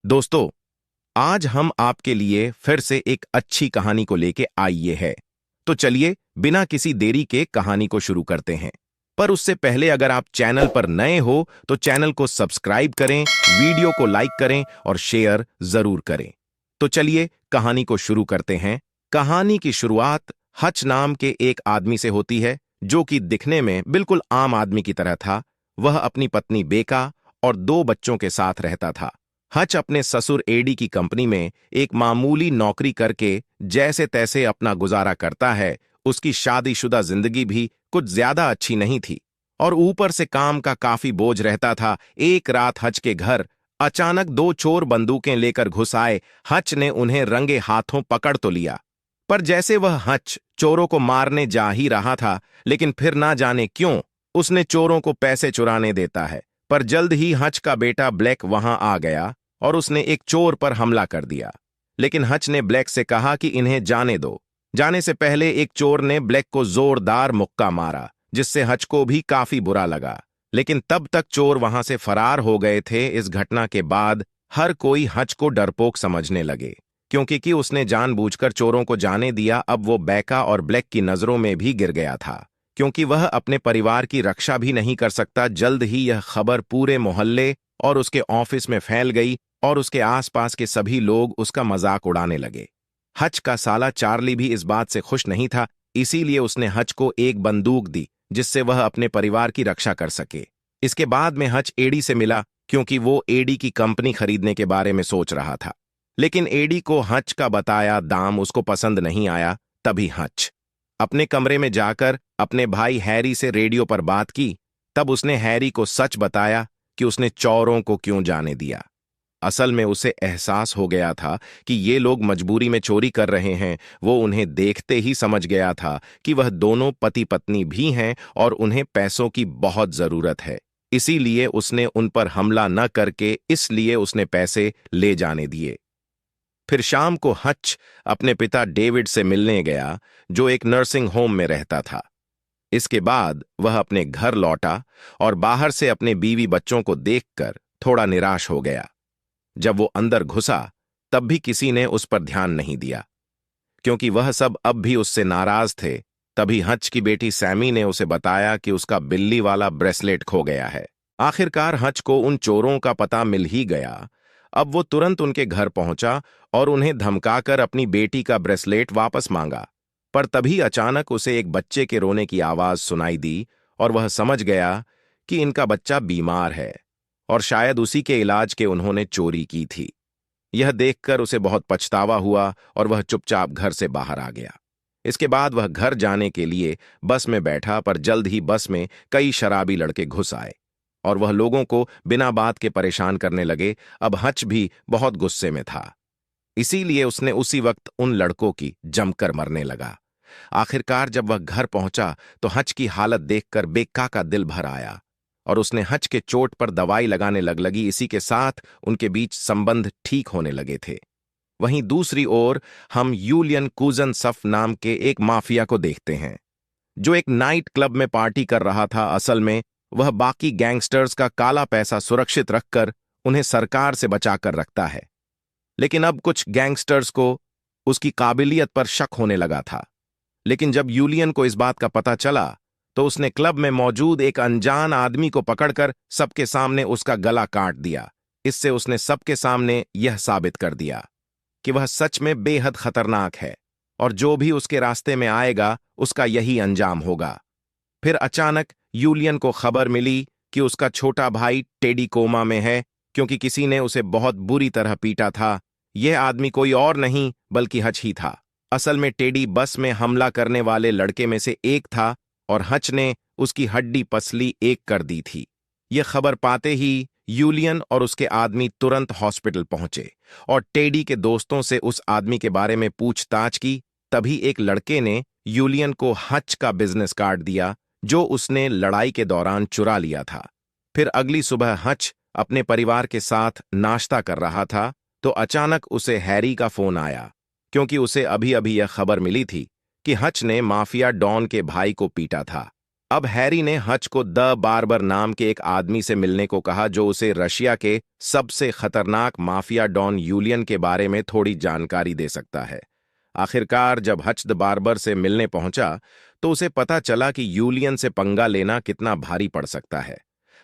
दोस्तों, आज हम आपके लिए फिर से एक अच्छी कहानी को लेके आइए है। तो चलिए बिना किसी देरी के कहानी को शुरू करते हैं। पर उससे पहले अगर आप चैनल पर नए हो तो चैनल को सब्सक्राइब करें, वीडियो को लाइक करें और शेयर जरूर करें। तो चलिए कहानी को शुरू करते हैं। कहानी की शुरुआत हच नाम के एक आदमी से होती है जो कि दिखने में बिल्कुल आम आदमी की तरह था। वह अपनी पत्नी बेका और 2 बच्चों के साथ रहता था। हच अपने ससुर एडी की कंपनी में एक मामूली नौकरी करके जैसे तैसे अपना गुजारा करता है। उसकी शादीशुदा जिंदगी भी कुछ ज्यादा अच्छी नहीं थी और ऊपर से काम का काफी बोझ रहता था। एक रात हच के घर अचानक 2 चोर बंदूकें लेकर घुस आए। हच ने उन्हें रंगे हाथों पकड़ तो लिया, पर जैसे वह हच चोरों को मारने जा ही रहा था, लेकिन फिर ना जाने क्यों उसने चोरों को पैसे चुराने देता है। पर जल्द ही हच का बेटा ब्लैक वहां आ गया और उसने एक चोर पर हमला कर दिया। लेकिन हच ने ब्लैक से कहा कि इन्हें जाने दो। जाने से पहले एक चोर ने ब्लैक को जोरदार मुक्का मारा, जिससे हच को भी काफी बुरा लगा। लेकिन तब तक चोर वहां से फरार हो गए थे। इस घटना के बाद हर कोई हच को डरपोक समझने लगे, क्योंकि उसने जानबूझकर चोरों को जाने दिया। अब वो बेका और ब्लैक की नजरों में भी गिर गया था, क्योंकि वह अपने परिवार की रक्षा भी नहीं कर सकता। जल्द ही यह खबर पूरे मोहल्ले और उसके ऑफिस में फैल गई और उसके आसपास के सभी लोग उसका मजाक उड़ाने लगे। हच का साला चार्ली भी इस बात से खुश नहीं था, इसीलिए उसने हच को एक बंदूक दी जिससे वह अपने परिवार की रक्षा कर सके। इसके बाद में हच एडी से मिला, क्योंकि वो एडी की कंपनी खरीदने के बारे में सोच रहा था। लेकिन एडी को हच का बताया दाम उसको पसंद नहीं आया। तभी हच अपने कमरे में जाकर अपने भाई हैरी से रेडियो पर बात की। तब उसने हैरी को सच बताया कि उसने चोरों को क्यों जाने दिया। असल में उसे एहसास हो गया था कि ये लोग मजबूरी में चोरी कर रहे हैं। वो उन्हें देखते ही समझ गया था कि वह दोनों पति पत्नी भी हैं और उन्हें पैसों की बहुत जरूरत है। इसीलिए उसने उन पर हमला न करके इसलिए उसने पैसे ले जाने दिए। फिर शाम को हच अपने पिता डेविड से मिलने गया, जो एक नर्सिंग होम में रहता था। इसके बाद वह अपने घर लौटा और बाहर से अपने बीवी बच्चों को देखकर थोड़ा निराश हो गया। जब वो अंदर घुसा तब भी किसी ने उस पर ध्यान नहीं दिया, क्योंकि वह सब अब भी उससे नाराज थे। तभी हच की बेटी सैमी ने उसे बताया कि उसका बिल्ली वाला ब्रेसलेट खो गया है। आखिरकार हच को उन चोरों का पता मिल ही गया। अब वो तुरंत उनके घर पहुंचा और उन्हें धमकाकर अपनी बेटी का ब्रेसलेट वापस मांगा। पर तभी अचानक उसे एक बच्चे के रोने की आवाज सुनाई दी और वह समझ गया कि इनका बच्चा बीमार है और शायद उसी के इलाज के उन्होंने चोरी की थी। यह देखकर उसे बहुत पछतावा हुआ और वह चुपचाप घर से बाहर आ गया। इसके बाद वह घर जाने के लिए बस में बैठा, पर जल्द ही बस में कई शराबी लड़के घुस आए और वह लोगों को बिना बात के परेशान करने लगे। अब हच भी बहुत गुस्से में था, इसीलिए उसने उसी वक्त उन लड़कों की जमकर मरने लगा। आखिरकार जब वह घर पहुंचा तो हच की हालत देखकर बेका का दिल भर आया और उसने हच के चोट पर दवाई लगाने लगी। इसी के साथ उनके बीच संबंध ठीक होने लगे थे। वहीं दूसरी ओर हम यूलियन कूजनसफ नाम के एक माफिया को देखते हैं, जो एक नाइट क्लब में पार्टी कर रहा था। असल में वह बाकी गैंगस्टर्स का काला पैसा सुरक्षित रखकर उन्हें सरकार से बचाकर रखता है। लेकिन अब कुछ गैंगस्टर्स को उसकी काबिलियत पर शक होने लगा था। लेकिन जब यूलियन को इस बात का पता चला तो उसने क्लब में मौजूद एक अनजान आदमी को पकड़कर सबके सामने उसका गला काट दिया। इससे उसने सबके सामने यह साबित कर दिया कि वह सच में बेहद खतरनाक है और जो भी उसके रास्ते में आएगा उसका यही अंजाम होगा। फिर अचानक यूलियन को खबर मिली कि उसका छोटा भाई टेडी कोमा में है, क्योंकि किसी ने उसे बहुत बुरी तरह पीटा था। यह आदमी कोई और नहीं बल्कि हच ही था। असल में टेडी बस में हमला करने वाले लड़के में से एक था और हच ने उसकी हड्डी पसली एक कर दी थी। यह खबर पाते ही यूलियन और उसके आदमी तुरंत हॉस्पिटल पहुंचे और टेडी के दोस्तों से उस आदमी के बारे में पूछताछ की। तभी एक लड़के ने यूलियन को हच का बिजनेस कार्ड दिया, जो उसने लड़ाई के दौरान चुरा लिया था। फिर अगली सुबह हच अपने परिवार के साथ नाश्ता कर रहा था तो अचानक उसे हैरी का फोन आया, क्योंकि उसे अभी अभी यह खबर मिली थी कि हच ने माफिया डॉन के भाई को पीटा था। अब हैरी ने हच को द बार्बर नाम के एक आदमी से मिलने को कहा जो उसे रशिया के सबसे खतरनाक माफिया डॉन यूलियन के बारे में थोड़ी जानकारी दे सकता है। आखिरकार जब हच द बार्बर से मिलने पहुंचा तो उसे पता चला कि यूलियन से पंगा लेना कितना भारी पड़ सकता है।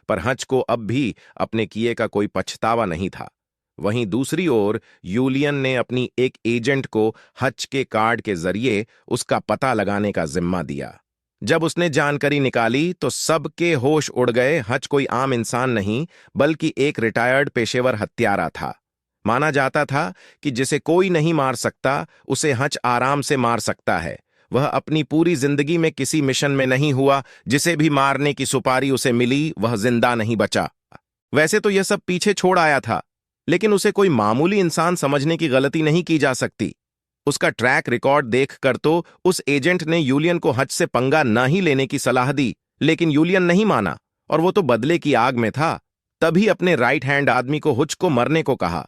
पर हच को अब भी अपने किए का कोई पछतावा नहीं था। वहीं दूसरी ओर यूलियन ने अपनी एक एजेंट को हच के कार्ड के जरिए उसका पता लगाने का जिम्मा दिया। जब उसने जानकारी निकाली तो सबके होश उड़ गए। हच कोई आम इंसान नहीं बल्कि एक रिटायर्ड पेशेवर हत्यारा था। माना जाता था कि जिसे कोई नहीं मार सकता उसे हच आराम से मार सकता है। वह अपनी पूरी जिंदगी में किसी मिशन में नहीं हुआ जिसे भी मारने की सुपारी उसे मिली वह जिंदा नहीं बचा। वैसे तो यह सब पीछे छोड़ आया था, लेकिन उसे कोई मामूली इंसान समझने की गलती नहीं की जा सकती। उसका ट्रैक रिकॉर्ड देखकर तो उस एजेंट ने यूलियन को हच से पंगा न ही लेने की सलाह दी, लेकिन यूलियन नहीं माना और वो तो बदले की आग में था। तभी अपने राइट हैंड आदमी को हुच को मरने को कहा।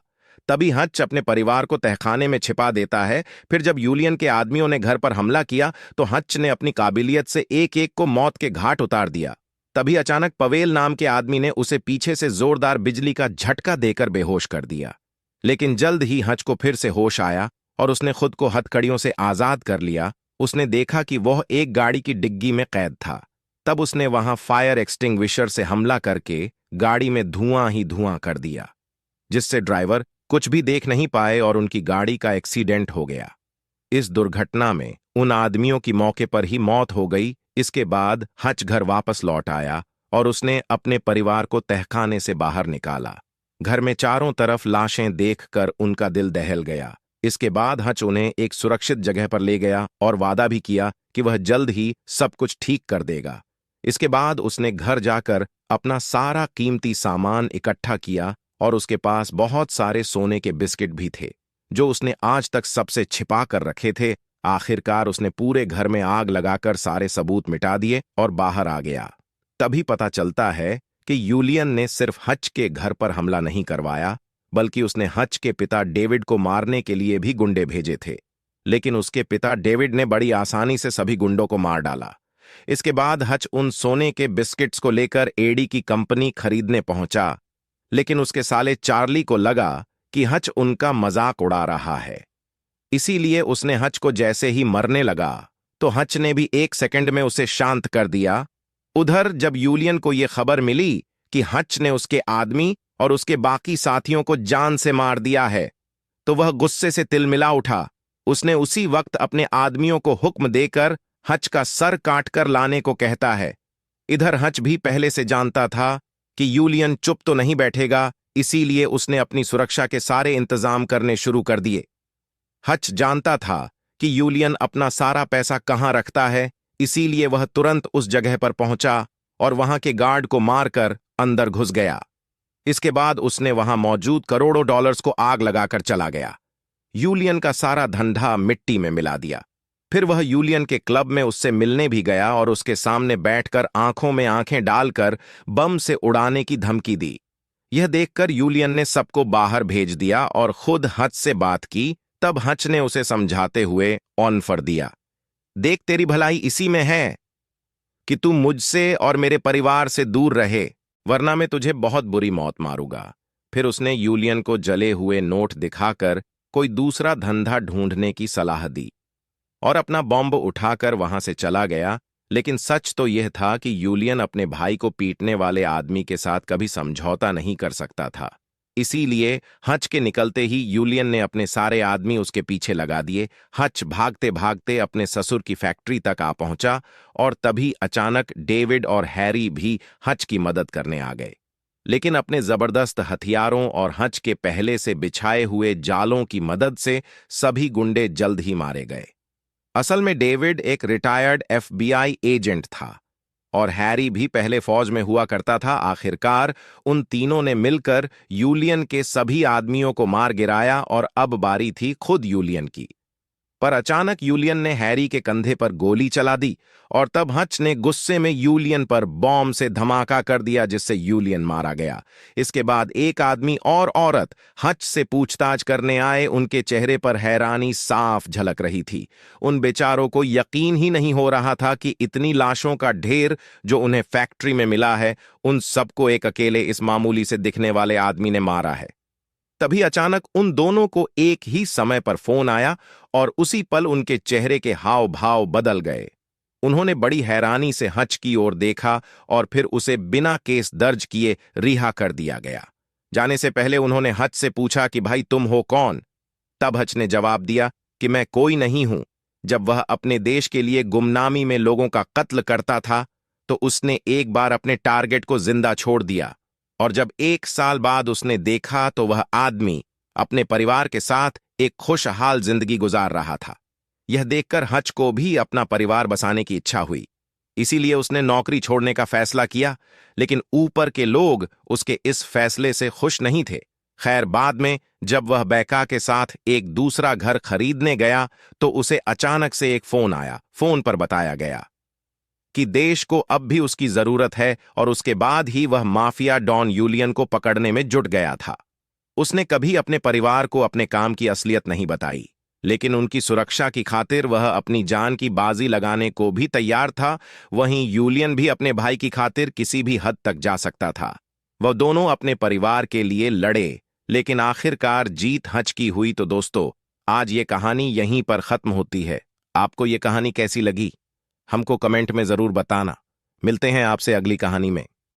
तभी हच अपने परिवार को तहखाने में छिपा देता है। फिर जब यूलियन के आदमियों ने घर पर हमला किया तो हच ने अपनी काबिलियत से एक एक को मौत के घाट उतार दिया। तभी अचानक पवेल नाम के आदमी ने उसे पीछे से जोरदार बिजली का झटका देकर बेहोश कर दिया। लेकिन जल्द ही हच को फिर से होश आया और उसने खुद को हथकड़ियों से आजाद कर लिया। उसने देखा कि वह एक गाड़ी की डिग्गी में कैद था। तब उसने वहां फायर एक्सटिंग्विशर से हमला करके गाड़ी में धुआं ही धुआं कर दिया, जिससे ड्राइवर कुछ भी देख नहीं पाए और उनकी गाड़ी का एक्सीडेंट हो गया। इस दुर्घटना में उन आदमियों की मौके पर ही मौत हो गई। इसके बाद हच घर वापस लौट आया और उसने अपने परिवार को तहखाने से बाहर निकाला। घर में चारों तरफ लाशें देखकर उनका दिल दहल गया। इसके बाद हच उन्हें एक सुरक्षित जगह पर ले गया और वादा भी किया कि वह जल्द ही सब कुछ ठीक कर देगा। इसके बाद उसने घर जाकर अपना सारा कीमती सामान इकट्ठा किया और उसके पास बहुत सारे सोने के बिस्किट भी थे जो उसने आज तक सबसे छिपा कर रखे थे। आखिरकार उसने पूरे घर में आग लगाकर सारे सबूत मिटा दिए और बाहर आ गया। तभी पता चलता है कि यूलियन ने सिर्फ हच के घर पर हमला नहीं करवाया, बल्कि उसने हच के पिता डेविड को मारने के लिए भी गुंडे भेजे थे। लेकिन उसके पिता डेविड ने बड़ी आसानी से सभी गुंडों को मार डाला। इसके बाद हच उन सोने के बिस्किट्स को लेकर एडी की कंपनी खरीदने पहुंचा, लेकिन उसके साले चार्ली को लगा कि हच उनका मजाक उड़ा रहा है। इसीलिए उसने हच को जैसे ही मरने लगा तो हच ने भी एक सेकंड में उसे शांत कर दिया। उधर जब यूलियन को यह खबर मिली कि हच ने उसके आदमी और उसके बाकी साथियों को जान से मार दिया है तो वह गुस्से से तिलमिला उठा। उसने उसी वक्त अपने आदमियों को हुक्म देकर हच का सर काटकर लाने को कहता है। इधर हच भी पहले से जानता था कि यूलियन चुप तो नहीं बैठेगा, इसीलिए उसने अपनी सुरक्षा के सारे इंतजाम करने शुरू कर दिए। हच जानता था कि यूलियन अपना सारा पैसा कहां रखता है, इसीलिए वह तुरंत उस जगह पर पहुंचा और वहां के गार्ड को मारकर अंदर घुस गया। इसके बाद उसने वहां मौजूद करोड़ों डॉलर्स को आग लगाकर चला गया। यूलियन का सारा धंधा मिट्टी में मिला दिया। फिर वह यूलियन के क्लब में उससे मिलने भी गया और उसके सामने बैठकर आंखों में आंखें डालकर बम से उड़ाने की धमकी दी। यह देखकर यूलियन ने सबको बाहर भेज दिया और खुद हच से बात की। तब हच ने उसे समझाते हुए ऑफर दिया, देख तेरी भलाई इसी में है कि तू मुझसे और मेरे परिवार से दूर रहे, वरना मैं तुझे बहुत बुरी मौत मारूंगा। फिर उसने यूलियन को जले हुए नोट दिखाकर कोई दूसरा धंधा ढूंढने की सलाह दी और अपना बॉम्ब उठाकर वहां से चला गया। लेकिन सच तो यह था कि यूलियन अपने भाई को पीटने वाले आदमी के साथ कभी समझौता नहीं कर सकता था। इसीलिए हच के निकलते ही यूलियन ने अपने सारे आदमी उसके पीछे लगा दिए। हच भागते भागते अपने ससुर की फैक्ट्री तक आ पहुंचा और तभी अचानक डेविड और हैरी भी हच की मदद करने आ गए। लेकिन अपने जबरदस्त हथियारों और हच के पहले से बिछाए हुए जालों की मदद से सभी गुंडे जल्द ही मारे गए। असल में डेविड एक रिटायर्ड एफबीआई एजेंट था और हैरी भी पहले फौज में हुआ करता था। आखिरकार उन तीनों ने मिलकर यूलियन के सभी आदमियों को मार गिराया और अब बारी थी खुद यूलियन की। पर अचानक यूलियन ने हैरी के कंधे पर गोली चला दी और तब हच ने गुस्से में यूलियन पर बॉम्ब से धमाका कर दिया, जिससे यूलियन मारा गया। इसके बाद एक आदमी और औरत हच से पूछताछ करने आए। उनके चेहरे पर हैरानी साफ झलक रही थी। उन बेचारों को यकीन ही नहीं हो रहा था कि इतनी लाशों का ढेर जो उन्हें फैक्ट्री में मिला है, उन सबको एक अकेले इस मामूली से दिखने वाले आदमी ने मारा है। तभी अचानक उन दोनों को एक ही समय पर फोन आया और उसी पल उनके चेहरे के हाव भाव बदल गए। उन्होंने बड़ी हैरानी से हच की ओर देखा और फिर उसे बिना केस दर्ज किए रिहा कर दिया गया। जाने से पहले उन्होंने हच से पूछा कि भाई तुम हो कौन? तब हच ने जवाब दिया कि मैं कोई नहीं हूं। जब वह अपने देश के लिए गुमनामी में लोगों का कत्ल करता था तो उसने एक बार अपने टारगेट को जिंदा छोड़ दिया, और जब 1 साल बाद उसने देखा तो वह आदमी अपने परिवार के साथ एक खुशहाल जिंदगी गुजार रहा था। यह देखकर हच को भी अपना परिवार बसाने की इच्छा हुई, इसीलिए उसने नौकरी छोड़ने का फैसला किया। लेकिन ऊपर के लोग उसके इस फैसले से खुश नहीं थे। खैर, बाद में जब वह बैका के साथ एक दूसरा घर खरीदने गया तो उसे अचानक से एक फोन आया। फोन पर बताया गया कि देश को अब भी उसकी जरूरत है, और उसके बाद ही वह माफिया डॉन यूलियन को पकड़ने में जुट गया था। उसने कभी अपने परिवार को अपने काम की असलियत नहीं बताई, लेकिन उनकी सुरक्षा की खातिर वह अपनी जान की बाजी लगाने को भी तैयार था। वहीं यूलियन भी अपने भाई की खातिर किसी भी हद तक जा सकता था। वह दोनों अपने परिवार के लिए लड़े, लेकिन आखिरकार जीत हच की हुई। तो दोस्तों, आज ये कहानी यहीं पर खत्म होती है। आपको ये कहानी कैसी लगी हमको कमेंट में जरूर बताना। मिलते हैं आपसे अगली कहानी में।